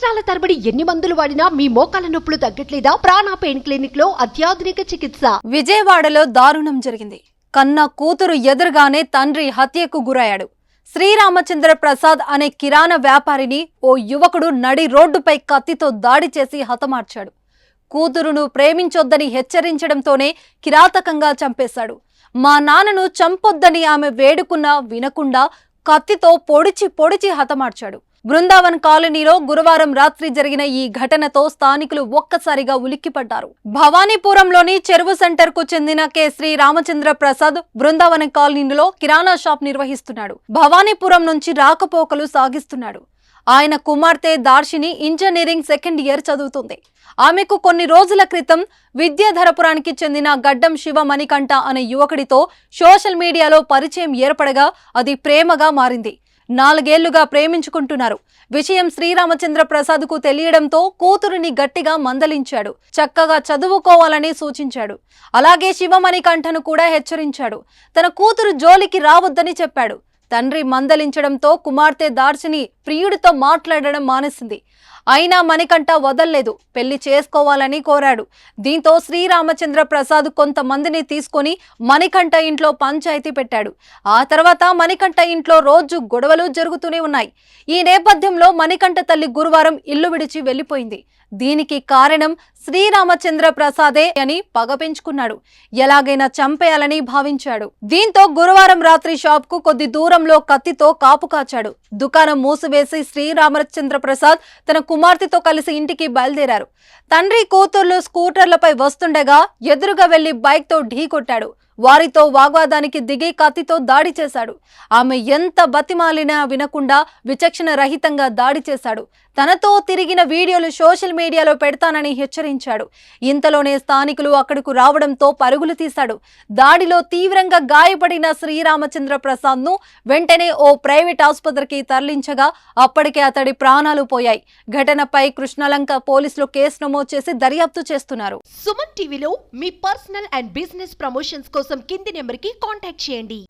సంవత్సరాల తరబడి ఎన్ని మందులు వాడినా మీ మోకాల నొప్పులు తగ్గట్లేదా? ప్రాణ పెయిన్ క్లినిక్ లో అత్యాధునిక చికిత్స. విజయవాడలో దారుణం జరిగింది. కన్న కూతురు ఎదురుగానే తండ్రి హత్యకు గురయ్యాడు. శ్రీరామచంద్ర ప్రసాద్ అనే కిరాణా వ్యాపారిని ఓ యువకుడు నడి రోడ్డుపై కత్తితో దాడి చేసి హతమార్చాడు. కూతురును ప్రేమించొద్దని హెచ్చరించడంతోనే కిరాతకంగా చంపేశాడు. మా నాన్నను చంపొద్దని ఆమె వేడుకున్నా వినకుండా కత్తితో పొడిచి హతమార్చాడు. బృందావన్ కాలనీలో గురువారం రాత్రి జరిగిన ఈ ఘటనతో స్థానికులు ఒక్కసారిగా ఉలిక్కిపడ్డారు. భవానీపురంలోని చెరువు సెంటర్ కు చెందిన కె. శ్రీ రామచంద్ర ప్రసాద్ బృందావన్ కాలనీలో కిరాణా షాప్ నిర్వహిస్తున్నాడు. భవానీపురం నుంచి రాకపోకలు సాగిస్తున్నాడు. ఆయన కుమార్తె దార్శిని ఇంజనీరింగ్ సెకండ్ ఇయర్ చదువుతుంది. ఆమెకు కొన్ని రోజుల క్రితం విద్యాధరపురానికి చెందిన గడ్డం శివ మణికంఠ అనే యువకుడితో సోషల్ మీడియాలో పరిచయం ఏర్పడగా అది ప్రేమగా మారింది. 4 ఏళ్లుగా ప్రేమించుకుంటున్నారు. విషయం శ్రీరామచంద్ర ప్రసాద్ కు తెలియడంతో కూతురుని గట్టిగా మందలించాడు. చక్కగా చదువుకోవాలని సూచించాడు. అలాగే శివమణికంఠను కూడా హెచ్చరించాడు. తన కూతురు జోలికి రావద్దని చెప్పాడు. తండ్రి మందలించడంతో కుమార్తె దార్శిని ప్రియుడితో మాట్లాడడం మానేసింది. అయినా మణికంఠ వదల్లేదు. పెళ్లి చేసుకోవాలని కోరాడు. దీంతో శ్రీరామచంద్ర ప్రసాద్ కొంతమందిని తీసుకొని మణికంఠ ఇంట్లో పంచాయతీ పెట్టాడు. ఆ తర్వాత మణికంఠ ఇంట్లో రోజు గొడవలు జరుగుతూనే ఉన్నాయి. ఈ నేపథ్యంలో మణికంఠ తల్లి గురువారం ఇల్లు విడిచి వెళ్లిపోయింది. దీనికి కారణం శ్రీరామచంద్ర ప్రసాదే అని పగ పెంచుకున్నాడు. ఎలాగైనా చంపేయాలని భావించాడు. దీంతో గురువారం రాత్రి షాప్ కు కొద్ది దూరంలో కత్తితో కాపు కాచాడు. దుకాణం మూసివేసి శ్రీరామచంద్ర ప్రసాద్ తన కుమార్తెతో కలిసి ఇంటికి బయలుదేరారు. తండ్రి కూతుర్లు స్కూటర్లపై వస్తుండగా ఎదురుగా వెళ్లి బైక్ తో ఢీకొట్టాడు. వారితో వాగ్వాదానికి దిగి కత్తితో దాడి చేశాడు. ఆమె ఎంత బతిమాలినా వినకుండా విచక్షణ రహితంగా దాడి చేశాడు. తనతో తిరిగిన వీడియోలు సోషల్ మీడియాలో పెడతానని హెచ్చరించాడు. ఇంతలోనే స్థానికులు అక్కడకు రావడంతో పరుగులు తీశాడు. దాడిలో తీవ్రంగా గాయపడిన శ్రీరామచంద్ర ప్రసాద్ ను వెంటనే ఓ ప్రైవేట్ ఆసుపత్రికి తరలించగా అప్పటికే అతడి ప్రాణాలు పోయాయి. ఘటనపై కృష్ణలంక పోలీసులు కేసు నమోదు చేసి దర్యాప్తు చేస్తున్నారు. సుమన్ టీవీలో మీ పర్సనల్ అండ్ బిజినెస్ ప్రమోషన్స్ కోసం కింది నెంబర్కి కాంటాక్ట్ చేయండి.